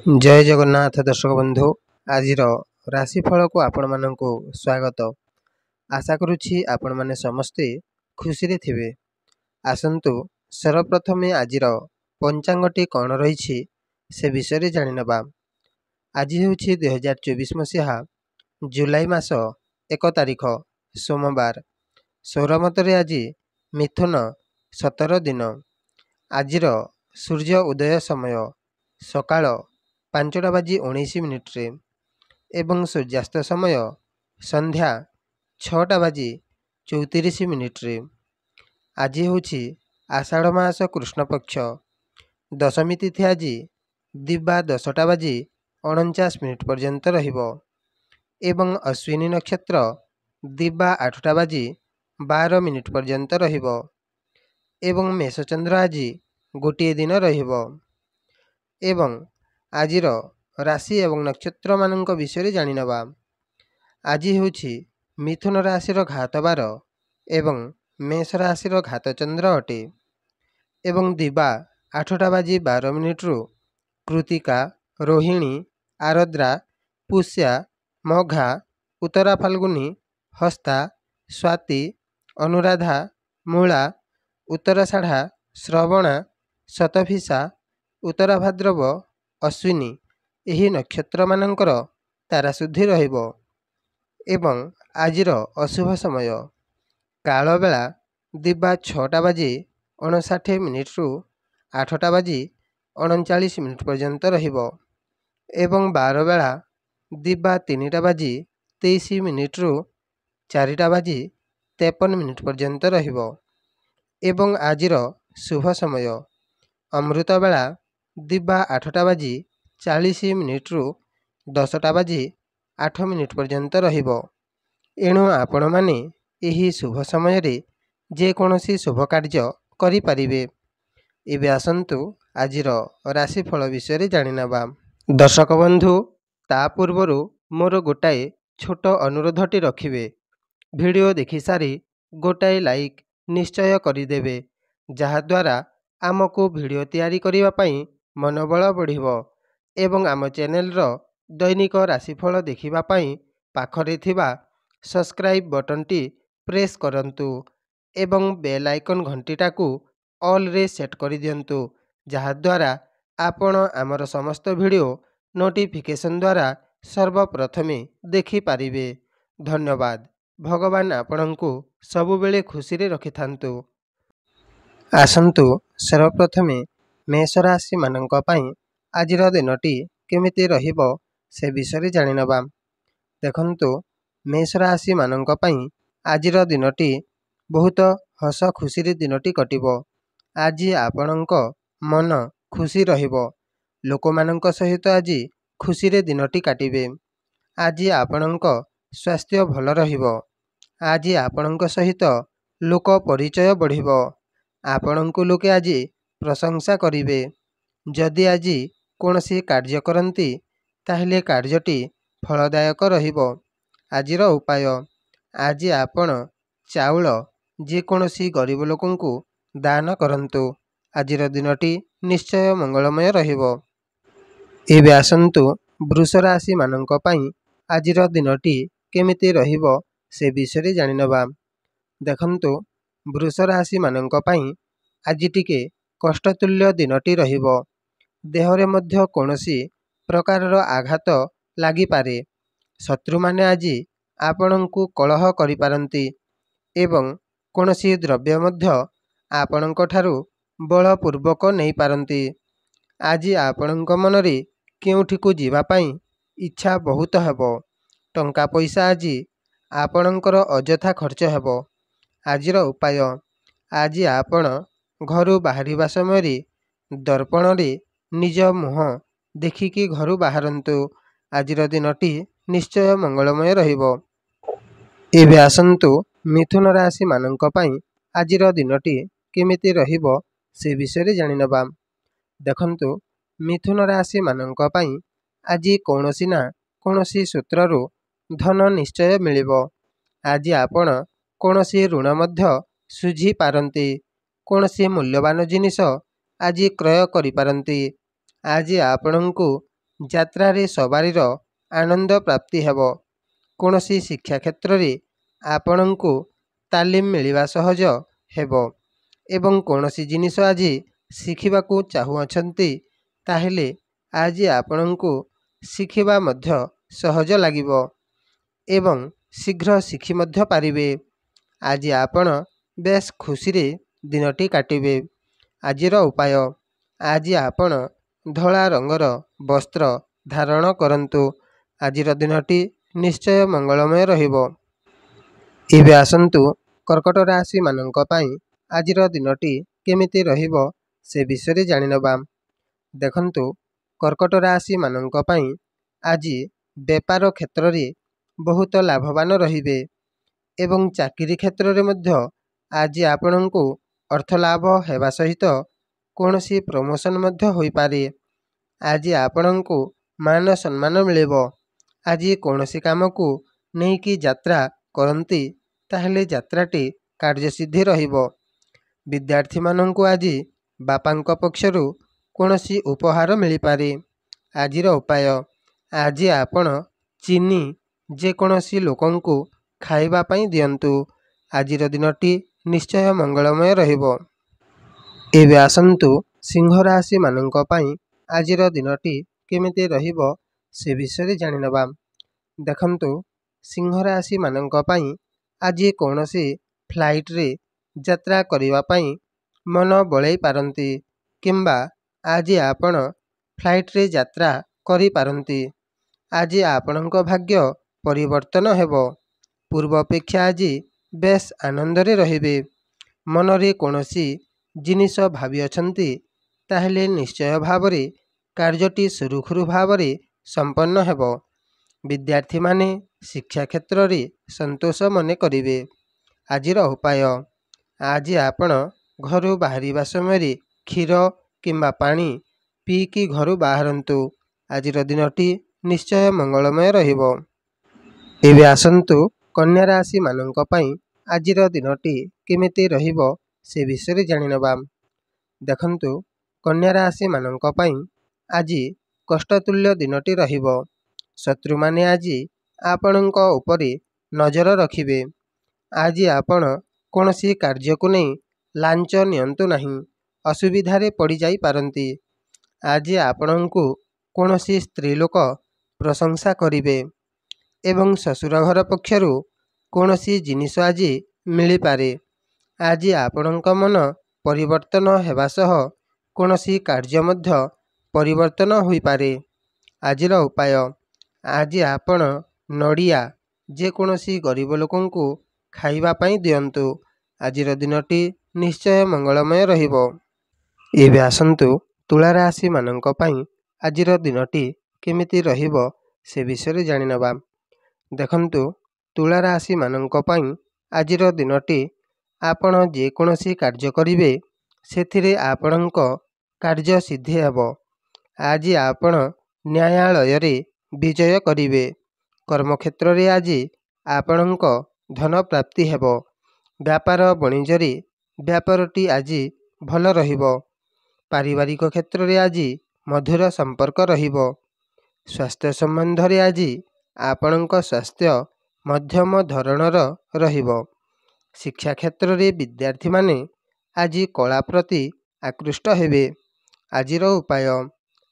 जय जगन्नाथ दर्शक बंधु आज राशिफल को आपण मानक स्वागत। आशा करुछि आपण माने समस्ते खुशी थे। आसंतु सर्वप्रथम आज पंचांगटी कौन रही से विषय जाणीनवा। आज हूँ 2024 मसीहा जुलाई मास 1 तारिख सोमवार। सौरमतरे आज मिथुन 17 दिन। आज सूर्य उदय समय सकाळ 5:19 एवं सूर्यास्त समय संध्या 6:34। आज हूँ आषाढ़ मास कृष्ण पक्ष दशमी तिथि। आज दिवा 10:49 पर्यंत रहिबो एवं अश्विनी नक्षत्र दिवा 8:12 पर्यंत रहिबो एवं मेषचंद्र आज गोटे दिन रहिबो। एवं आज राशि एवं नक्षत्र मानक विषय जाणीनवा। आज हूँ मिथुन राशि घात बार एवं मेष राशि घात चंद्र अटे एवं दिवा 8:12 कृतिका रोहिणी आरद्रा पुष्या मघा उत्तरा फाल्गुनी हस्ता स्वाति अनुराधा मूला उत्तराषाढ़ा श्रवणा शतभिषा उत्तरा भाद्रव अश्विनी एही नक्षत्र मानकर तारा शुद्धि रहिबो। एवं आजिर अशुभ समय काल बेला दिवा 6:59 रु 8:39 पर्यंत रहिबो एवं बार बेला दिवा 3:23 रु 4:53 पर्यंत रहिबो एवं आजिर शुभ समय अमृत बेला दिवा 8:40 रु 10:08 पर्यंत रहिबो। एणु आपण माने एही शुभ समय रे जेकोसी शुभ कार्य करि परिबे। एबे आसंतु आजिर राशिफल विषय जाणीनवा। दर्शक बंधु ता पूर्वर मोर गोटाए छोट अनुरोधटी रखिबे। वीडियो देखि सारी गोटाए लाइक निश्चय करिदेबे, जहाद्वारा आमको वीडियो तैयारी करिबा पई मनोबल बढ़िबो एवं आम चैनल रो दैनिक राशिफल देखिबा पई पाखरे थिबा सब्सक्राइब बटन टी प्रेस करंतु एवं बेल आइकन घंटीटा को ऑल रे सेट करि दियंतु, जहाद्वारा आपण आमर समस्त वीडियो नोटिफिकेशन द्वारा सर्वप्रथमे देखि पारिबे। धन्यवाद। भगवान आपणंकु सबुबेले खुशी रे रखिथांतु। आसंतु सर्वप्रथमे मेष राशि मानक पई आजिर दिनटी केमिति रहिबो से विषय जाणीनवा। देखंतु मेष राशि मानक पई आजिर दिनटी बहुत हस खुशी रे दिनटी कटिबो। आज आपणंक मन खुशी रहिबो, लोकमानंक सहित आज खुशी रे दिनटी काटिबे। आज आपणंक स्वास्थ्य भल रहिबो। आज आपणंक सहित लोक परिचय बढ़िबो। आपणंकु लोके आज प्रशंसा करिबे। जदि आज कोनसी कार्य करंती ताहले कार्यटी फलदायक रहिबो। आजिर उपाय आज आपण चाउल जेकोसी गरीब लोकंकु दान करंतु। आजिर दिनटी निश्चय मंगलमय रहिबो। एबे आसंतु वृष राशि मानक पई आजिर दिनटी केमिति रहिबो से विषय जाणीनवा। देखंतु वृष राशि मानक पई आज टिके कष्टतुल्य दिनटी रहिबो। देहरे मध्य कोनसी प्रकारर आघात लागि पारे। शत्रु माने आज आपणंकु कलह करि पारंती एवं कोनसी द्रव्य मध्य आपणंक ठारू बलपूर्वक नहीं पारंती। आज आपणंक मनरे केउठिकु जीवा पई इच्छा बहुत हेबो। टंका पैसा आज आपणंकर अजथा खर्च हेबो। आजिर उपाय आज आपण घरु बाहरिबा समय दर्पण रे निज मुह देखिकी घरु बाहरंतु। आजिर दिनटी निश्चय मंगलमय रहिबो। एबे आसंतु मिथुन राशि मानक पई आजिर दिनटी केमिति रहिबो से विषय जाणीनवा। देखंतु मिथुन राशि मानक पई आज कोनोसी ना कोनोसी सूत्ररु धन निश्चय मिलिबो। आज आपण कोनोसी ऋण मध्य सुझी पारंती। कोनोसी मूल्यवान जिनिस आज क्रय करि पारंती। आज आपणंकु ଯାତ୍ରାରେ ସବାରିର ଆନନ୍ଦ ପ୍ରାପ୍ତି ହେବ। କୌଣସି ଶିକ୍ଷା କ୍ଷେତ୍ରରେ ଆପଣଙ୍କୁ ତାଲିମ ମିଳିବା ସହଜ ହେବ ଏବଂ କୌଣସି ଜିନିଷ ଆଜି ଶିଖିବାକୁ ଚାହୁଁଅଛନ୍ତି ତାହେଲେ ଆଜି ଆପଣଙ୍କୁ ଶିଖିବା ମଧ୍ୟ ସହଜ ଲାଗିବ ଏବଂ ଶୀଘ୍ର ଶିଖି ମଧ୍ୟ ପାରିବେ। ଆଜି ଆପଣ ବେଶ ଖୁସିରେ ଦିନଟି କାଟିବେ। ଆଜିର ଉପାୟ, ଆଜି ଆପଣ ଧଳା ରଙ୍ଗର ବସ୍ତ୍ର ଧାରଣ କରନ୍ତୁ। ଆଜିର ଦିନଟି ନିଶ୍ଚୟ ମଙ୍ଗଳମୟ ରହିବ। ଏବେ ଆସନ୍ତୁ କର୍କଟ ରାଶିମାନଙ୍କ ପାଇଁ ଆଜିର ଦିନଟି କେମିତି ରହିବ ସେ ବିଷୟରେ ଜାଣିନେବା। ଦେଖନ୍ତୁ, କର୍କଟ ରାଶିମାନଙ୍କ ପାଇଁ ଆଜି ବେପାର କ୍ଷେତ୍ରରେ ବହୁତ ଲାଭବାନ ରହିବେ ଏବଂ ଚାକିରି କ୍ଷେତ୍ରରେ ମଧ୍ୟ ଆଜି ଆପଣଙ୍କୁ ଅର୍ଥ ଲାଭ ହେବା ସହିତ କୌଣସି ପ୍ରମୋସନ ମଧ୍ୟ ହୋଇପାରେ। ଆଜି ଆପଣଙ୍କୁ ମାନ ସମ୍ମାନ ମିଳିବ। ଆଜି କୌଣସି କାମକୁ ନେଇକି ଯାତ୍ରା କରନ୍ତି ତାହେଲେ ଯାତ୍ରାଟି କାର୍ଯ୍ୟସିଦ୍ଧି ରହିବ। ବିଦ୍ୟାର୍ଥୀମାନଙ୍କୁ ଆଜି ବାପାଙ୍କ ପକ୍ଷରୁ କୌଣସି ଉପହାର ମିଳିପାରେ। ଆଜିର ଉପାୟ, ଆଜି ଆପଣ ଚିନି ଯେକୌଣସି ଲୋକଙ୍କୁ ଖାଇବା ପାଇଁ ଦିଅନ୍ତୁ। ଆଜିର ଦିନଟି ନିଶ୍ଚୟ ମଙ୍ଗଳମୟ ରହିବ। ଏବେ ଆସନ୍ତୁ ସିଂହ ରାଶିମାନଙ୍କ ପାଇଁ ଆଜିର ଦିନଟି କେମିତି ରହିବ ସେ ବିଷୟରେ ଜାଣିନେବା। ଦେଖନ୍ତୁ, ସିଂହ ରାଶିମାନଙ୍କ ପାଇଁ ଆଜି କୌଣସି ଫ୍ଲାଇଟରେ ଯାତ୍ରା କରିବା ପାଇଁ ମନ ବଳେଇ ପାରନ୍ତି କିମ୍ବା ଆଜି ଆପଣ ଫ୍ଲାଇଟରେ ଯାତ୍ରା କରିପାରନ୍ତି। ଆଜି ଆପଣଙ୍କ ଭାଗ୍ୟ ପରିବର୍ତ୍ତନ ହେବ। ପୂର୍ବ ଅପେକ୍ଷା ଆଜି ବେଶ ଆନନ୍ଦରେ ରହିବେ। ମନରେ କୌଣସି ଜିନିଷ ଭାବିଅଛନ୍ତି ତାହେଲେ ନିଶ୍ଚୟ ଭାବରେ କାର୍ଯ୍ୟଟି ସୁରୁଖୁରୁ ଭାବରେ ସମ୍ପନ୍ନ ହେବ। ବିଦ୍ୟାର୍ଥୀମାନେ ଶିକ୍ଷା କ୍ଷେତ୍ରରେ ସନ୍ତୋଷ ମନେ କରିବେ। ଆଜିର ଉପାୟ, ଆଜି ଆପଣ ଘରୁ ବାହାରିବା ସମୟରେ କ୍ଷୀର କିମ୍ବା ପାଣି ପିଇକି ଘରୁ ବାହାରନ୍ତୁ। ଆଜିର ଦିନଟି ନିଶ୍ଚୟ ମଙ୍ଗଳମୟ ରହିବ। ଏବେ ଆସନ୍ତୁ କନ୍ୟା ରାଶିମାନଙ୍କ ପାଇଁ ଆଜିର ଦିନଟି କେମିତି ରହିବ ସେ ବିଷୟରେ ଜାଣିନେବା। ଦେଖନ୍ତୁ, କନ୍ୟା ରାଶିମାନଙ୍କ ପାଇଁ ଆଜି କଷ୍ଟତୁଲ୍ୟ ଦିନଟି ରହିବ। ଶତ୍ରୁମାନେ ଆଜି ଆପଣଙ୍କ ଉପରେ ନଜର ରଖିବେ। ଆଜି ଆପଣ କୌଣସି କାର୍ଯ୍ୟକୁ ନେଇ ଲାଞ୍ଚ ନିଅନ୍ତୁ ନାହିଁ, ଅସୁବିଧାରେ ପଡ଼ିଯାଇପାରନ୍ତି। ଆଜି ଆପଣଙ୍କୁ କୌଣସି ସ୍ତ୍ରୀ ଲୋକ ପ୍ରଶଂସା କରିବେ ଏବଂ ଶ୍ୱଶୁର ଘର ପକ୍ଷରୁ କୌଣସି ଜିନିଷ ଆଜି ମିଳିପାରେ। ଆଜି ଆପଣଙ୍କ ମନ ପରିବର୍ତ୍ତନ ହେବା ସହ କୌଣସି କାର୍ଯ୍ୟ ମଧ୍ୟ ପରିବର୍ତ୍ତନ ହୋଇପାରେ। ଆଜିର ଉପାୟ, ଆଜି ଆପଣ ନଡ଼ିଆ ଯେକୌଣସି ଗରିବ ଲୋକଙ୍କୁ ଖାଇବା ପାଇଁ ଦିଅନ୍ତୁ। ଆଜିର ଦିନଟି ନିଶ୍ଚୟ ମଙ୍ଗଳମୟ ରହିବ। ଏବେ ଆସନ୍ତୁ ତୁଳା ରାଶିମାନଙ୍କ ପାଇଁ ଆଜିର ଦିନଟି କେମିତି ରହିବ ସେ ବିଷୟରେ ଜାଣିନେବା। ଦେଖନ୍ତୁ, ତୁଳା ରାଶିମାନଙ୍କ ପାଇଁ ଆଜିର ଦିନଟି ଆପଣ ଯେକୌଣସି କାର୍ଯ୍ୟ କରିବେ ସେଥିରେ ଆପଣଙ୍କ କାର୍ଯ୍ୟ ସିଦ୍ଧି ହେବ। ଆଜି ଆପଣ ନ୍ୟାୟାଳୟରେ ବିଜୟ କରିବେ। କର୍ମକ୍ଷେତ୍ରରେ ଆଜି ଆପଣଙ୍କ ଧନ ପ୍ରାପ୍ତି ହେବ। ବ୍ୟାପାର ବଣିଜରେ ବ୍ୟାପାରଟି ଆଜି ଭଲ ରହିବ। ପାରିବାରିକ କ୍ଷେତ୍ରରେ ଆଜି ମଧୁର ସମ୍ପର୍କ ରହିବ। ସ୍ୱାସ୍ଥ୍ୟ ସମ୍ବନ୍ଧରେ ଆଜି ଆପଣଙ୍କ ସ୍ୱାସ୍ଥ୍ୟ ମଧ୍ୟମ ଧରଣର ରହିବ। ଶିକ୍ଷା କ୍ଷେତ୍ରରେ ବିଦ୍ୟାର୍ଥୀମାନେ ଆଜି କଳା ପ୍ରତି ଆକୃଷ୍ଟ ହେବେ। ଆଜିର ଉପାୟ,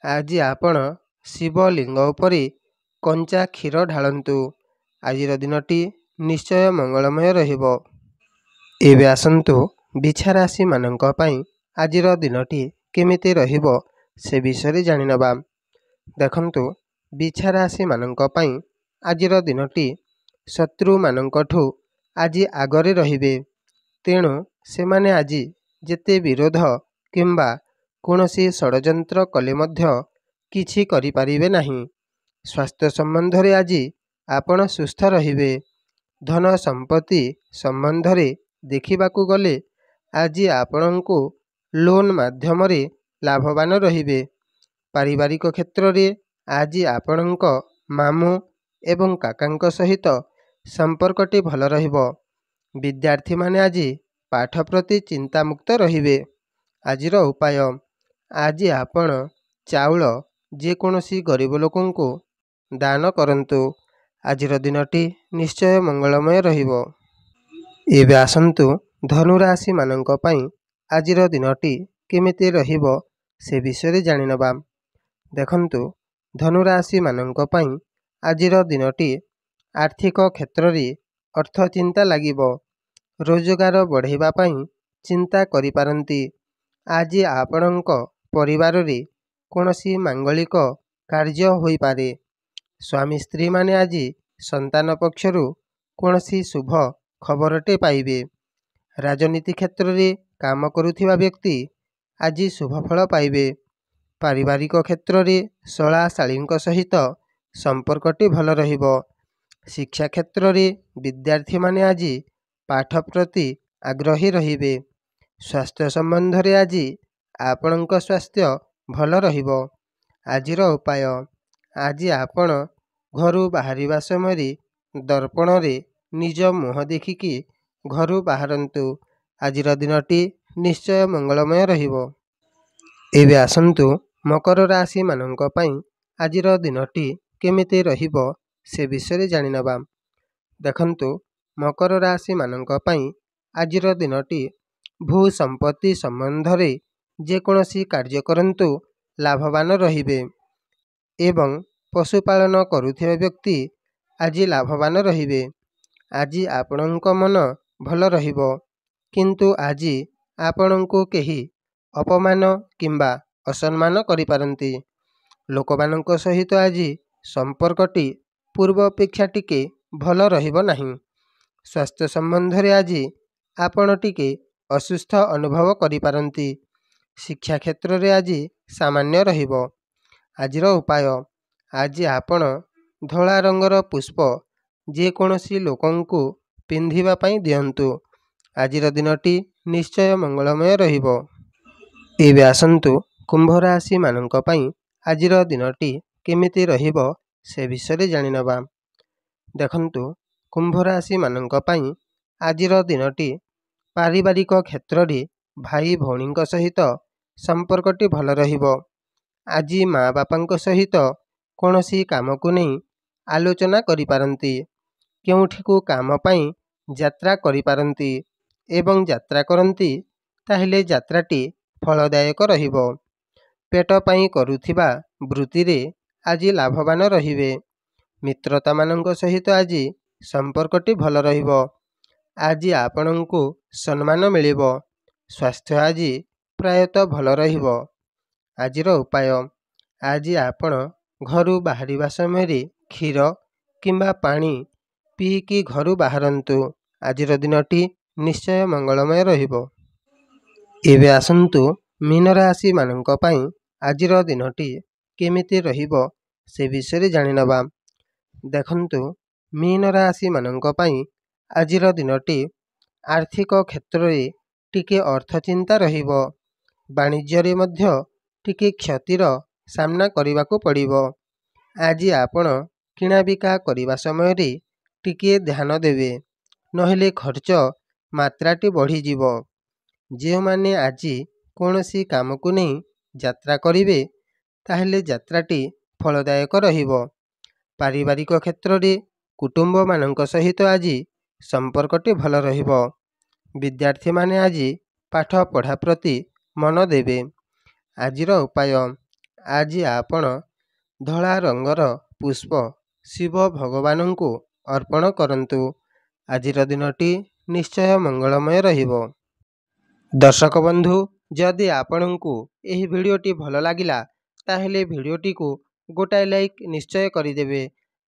ଆଜି ଆପଣ ଶିବଲିଙ୍ଗ ଉପରେ କଞ୍ଚା କ୍ଷୀର ଢାଳନ୍ତୁ। ଆଜିର ଦିନଟି ନିଶ୍ଚୟ ମଙ୍ଗଳମୟ ରହିବ। ଏବେ ଆସନ୍ତୁ ବିଛା ରାଶିମାନଙ୍କ ପାଇଁ ଆଜିର ଦିନଟି କେମିତି ରହିବ ସେ ବିଷୟରେ ଜାଣିନେବା। ଦେଖନ୍ତୁ, ବିଛା ରାଶିମାନଙ୍କ ପାଇଁ ଆଜିର ଦିନଟି ଶତ୍ରୁମାନଙ୍କଠୁ ଆଜି ଆଗରେ ରହିବେ। ତେଣୁ ସେମାନେ ଆଜି ଯେତେ ବିରୋଧ କିମ୍ବା କୌଣସି ଷଡ଼ଯନ୍ତ୍ର କଲେ ମଧ୍ୟ କିଛି କରିପାରିବେ ନାହିଁ। ସ୍ୱାସ୍ଥ୍ୟ ସମ୍ବନ୍ଧରେ ଆଜି ଆପଣ ସୁସ୍ଥ ରହିବେ। ଧନ ସମ୍ପତ୍ତି ସମ୍ବନ୍ଧରେ ଦେଖିବାକୁ ଗଲେ ଆଜି ଆପଣଙ୍କୁ ଲୋନ୍ ମାଧ୍ୟମରେ ଲାଭବାନ ରହିବେ। ପାରିବାରିକ କ୍ଷେତ୍ରରେ ଆଜି ଆପଣଙ୍କ ମାମୁଁ ଏବଂ କାକାଙ୍କ ସହିତ ସମ୍ପର୍କଟି ଭଲ ରହିବ। ବିଦ୍ୟାର୍ଥୀମାନେ ଆଜି ପାଠ ପ୍ରତି ଚିନ୍ତାମୁକ୍ତ ରହିବେ। ଆଜିର ଉପାୟ, ଆଜି ଆପଣ ଚାଉଳ ଯେକୌଣସି ଗରିବ ଲୋକଙ୍କୁ ଦାନ କରନ୍ତୁ। ଆଜିର ଦିନଟି ନିଶ୍ଚୟ ମଙ୍ଗଳମୟ ରହିବ। ଏବେ ଆସନ୍ତୁ ଧନୁରାଶିମାନଙ୍କ ପାଇଁ ଆଜିର ଦିନଟି କେମିତି ରହିବ ସେ ବିଷୟରେ ଜାଣିନେବା। ଦେଖନ୍ତୁ, ଧନୁରାଶିମାନଙ୍କ ପାଇଁ ଆଜିର ଦିନଟି ଆର୍ଥିକ କ୍ଷେତ୍ରରେ ଅର୍ଥ ଚିନ୍ତା ଲାଗିବ। ରୋଜଗାର ବଢ଼ାଇବା ପାଇଁ ଚିନ୍ତା କରିପାରନ୍ତି। ଆଜି ଆପଣଙ୍କ ପରିବାରରେ କୌଣସି ମାଙ୍ଗଳିକ କାର୍ଯ୍ୟ ହୋଇପାରେ। ସ୍ୱାମୀ ସ୍ତ୍ରୀମାନେ ଆଜି ସନ୍ତାନ ପକ୍ଷରୁ କୌଣସି ଶୁଭ ଖବରଟେ ପାଇବେ। ରାଜନୀତି କ୍ଷେତ୍ରରେ କାମ କରୁଥିବା ବ୍ୟକ୍ତି ଆଜି ଶୁଭଫଳ ପାଇବେ। ପାରିବାରିକ କ୍ଷେତ୍ରରେ ଶଳା ଶାଳୀଙ୍କ ସହିତ ସମ୍ପର୍କଟି ଭଲ ରହିବ। ଶିକ୍ଷା କ୍ଷେତ୍ରରେ ବିଦ୍ୟାର୍ଥୀମାନେ ଆଜି ପାଠ ପ୍ରତି ଆଗ୍ରହୀ ରହିବେ। ସ୍ୱାସ୍ଥ୍ୟ ସମ୍ବନ୍ଧରେ ଆଜି ଆପଣଙ୍କ ସ୍ୱାସ୍ଥ୍ୟ ଭଲ ରହିବ। ଆଜିର ଉପାୟ, ଆଜି ଆପଣ ଘରୁ ବାହାରିବା ସମୟରେ ଦର୍ପଣରେ ନିଜ ମୁହଁ ଦେଖିକି ଘରୁ ବାହାରନ୍ତୁ। ଆଜିର ଦିନଟି ନିଶ୍ଚୟ ମଙ୍ଗଳମୟ ରହିବ। ଏବେ ଆସନ୍ତୁ ମକର ରାଶିମାନଙ୍କ ପାଇଁ ଆଜିର ଦିନଟି କେମିତି ରହିବ ସେ ବିଷୟରେ ଜାଣିନେବା। ଦେଖନ୍ତୁ, ମକର ରାଶିମାନଙ୍କ ପାଇଁ ଆଜିର ଦିନଟି ଭୂ ସମ୍ପତ୍ତି ସମ୍ବନ୍ଧରେ ଯେକୌଣସି କାର୍ଯ୍ୟ କରନ୍ତୁ ଲାଭବାନ ରହିବେ ଏବଂ ପଶୁପାଳନ କରୁଥିବା ବ୍ୟକ୍ତି ଆଜି ଲାଭବାନ ରହିବେ। ଆଜି ଆପଣଙ୍କ ମନ ଭଲ ରହିବ, କିନ୍ତୁ ଆଜି ଆପଣଙ୍କୁ କେହି ଅପମାନ କିମ୍ବା ଅସମ୍ମାନ କରିପାରନ୍ତି। ଲୋକମାନଙ୍କ ସହିତ ଆଜି ସମ୍ପର୍କଟି ପୂର୍ବ ଅପେକ୍ଷା ଟିକେ ଭଲ ରହିବ ନାହିଁ। ସ୍ୱାସ୍ଥ୍ୟ ସମ୍ବନ୍ଧରେ ଆଜି ଆପଣ ଟିକେ ଅସୁସ୍ଥ ଅନୁଭବ କରିପାରନ୍ତି। ଶିକ୍ଷା କ୍ଷେତ୍ରରେ ଆଜି ସାମାନ୍ୟ ରହିବ। ଆଜିର ଉପାୟ, ଆଜି ଆପଣ ଧଳା ରଙ୍ଗର ପୁଷ୍ପ ଯେକୌଣସି ଲୋକଙ୍କୁ ପିନ୍ଧିବା ପାଇଁ ଦିଅନ୍ତୁ। ଆଜିର ଦିନଟି ନିଶ୍ଚୟ ମଙ୍ଗଳମୟ ରହିବ। ଏବେ ଆସନ୍ତୁ କୁମ୍ଭ ରାଶିମାନଙ୍କ ପାଇଁ ଆଜିର ଦିନଟି କେମିତି ରହିବ ସେ ବିଷୟରେ ଜାଣିନେବା। ଦେଖନ୍ତୁ, କୁମ୍ଭ ରାଶିମାନଙ୍କ ପାଇଁ ଆଜିର ଦିନଟି ପାରିବାରିକ କ୍ଷେତ୍ରରେ ଭାଇ ଭଉଣୀଙ୍କ ସହିତ ସମ୍ପର୍କଟି ଭଲ ରହିବ। ଆଜି ମା ବାପାଙ୍କ ସହିତ କୌଣସି କାମକୁ ନେଇ ଆଲୋଚନା କରିପାରନ୍ତି। କେଉଁଠିକୁ କାମ ପାଇଁ ଯାତ୍ରା କରିପାରନ୍ତି ଏବଂ ଯାତ୍ରା କରନ୍ତି ତାହେଲେ ଯାତ୍ରାଟି ଫଳଦାୟକ ରହିବ। ପେଟ ପାଇଁ କରୁଥିବା ବୃତ୍ତିରେ ଆଜି ଲାଭବାନ ରହିବେ। ମିତ୍ରତାମାନଙ୍କ ସହିତ ଆଜି ସମ୍ପର୍କଟି ଭଲ ରହିବ। ଆଜି ଆପଣଙ୍କୁ ସମ୍ମାନ ମିଳିବ। ସ୍ୱାସ୍ଥ୍ୟ ଆଜି ପ୍ରାୟତଃ ଭଲ ରହିବ। ଆଜିର ଉପାୟ, ଆଜି ଆପଣ ଘରୁ ବାହାରିବା ସମୟରେ କ୍ଷୀର କିମ୍ବା ପାଣି ପିଇକି ଘରୁ ବାହାରନ୍ତୁ। ଆଜିର ଦିନଟି ନିଶ୍ଚୟ ମଙ୍ଗଳମୟ ରହିବ। ଏବେ ଆସନ୍ତୁ ମୀନ ରାଶିମାନଙ୍କ ପାଇଁ ଆଜିର ଦିନଟି କେମିତି ରହିବ ସେ ବିଷୟରେ ଜାଣିନେବା। ଦେଖନ୍ତୁ, ମୀନ ରାଶିମାନଙ୍କ ପାଇଁ ଆଜିର ଦିନଟି ଆର୍ଥିକ କ୍ଷେତ୍ରରେ ଟିକେ ଅର୍ଥ ଚିନ୍ତା ରହିବ। ବାଣିଜ୍ୟରେ ମଧ୍ୟ ଟିକେ କ୍ଷତିର ସାମ୍ନା କରିବାକୁ ପଡ଼ିବ। ଆଜି ଆପଣ କିଣାବିକା କରିବା ସମୟରେ ଟିକିଏ ଧ୍ୟାନ ଦେବେ, ନହେଲେ ଖର୍ଚ୍ଚ ମାତ୍ରାଟି ବଢ଼ିଯିବ। ଯେଉଁମାନେ ଆଜି କୌଣସି କାମକୁ ନେଇ ଯାତ୍ରା କରିବେ ତାହେଲେ ଯାତ୍ରାଟି ଫଳଦାୟକ ରହିବ। ପାରିବାରିକ କ୍ଷେତ୍ରରେ କୁଟୁମ୍ବମାନଙ୍କ ସହିତ ଆଜି ସମ୍ପର୍କଟି ଭଲ ରହିବ। ବିଦ୍ୟାର୍ଥୀମାନେ ଆଜି ପାଠ ପଢ଼ା ପ୍ରତି ମନ ଦେବେ। ଆଜିର ଉପାୟ, ଆଜି ଆପଣ ଧଳା ରଙ୍ଗର ପୁଷ୍ପ ଶିବ ଭଗବାନଙ୍କୁ ଅର୍ପଣ କରନ୍ତୁ। ଆଜିର ଦିନଟି ନିଶ୍ଚୟ ମଙ୍ଗଳମୟ ରହିବ। ଦର୍ଶକ ବନ୍ଧୁ, ଯଦି ଆପଣଙ୍କୁ ଏହି ଭିଡ଼ିଓଟି ଭଲ ଲାଗିଲା ତାହେଲେ ଭିଡ଼ିଓଟିକୁ ଗୋଟାଏ ଲାଇକ୍ ନିଶ୍ଚୟ କରିଦେବେ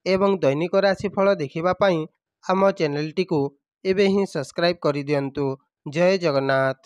ଏବଂ ଦୈନିକ ରାଶିଫଳ ଦେଖିବା ପାଇଁ ଆମ ଚ୍ୟାନେଲଟିକୁ ଏବେ ହିଁ ସବସ୍କ୍ରାଇବ୍ କରିଦିଅନ୍ତୁ। ଜୟ ଜଗନ୍ନାଥ।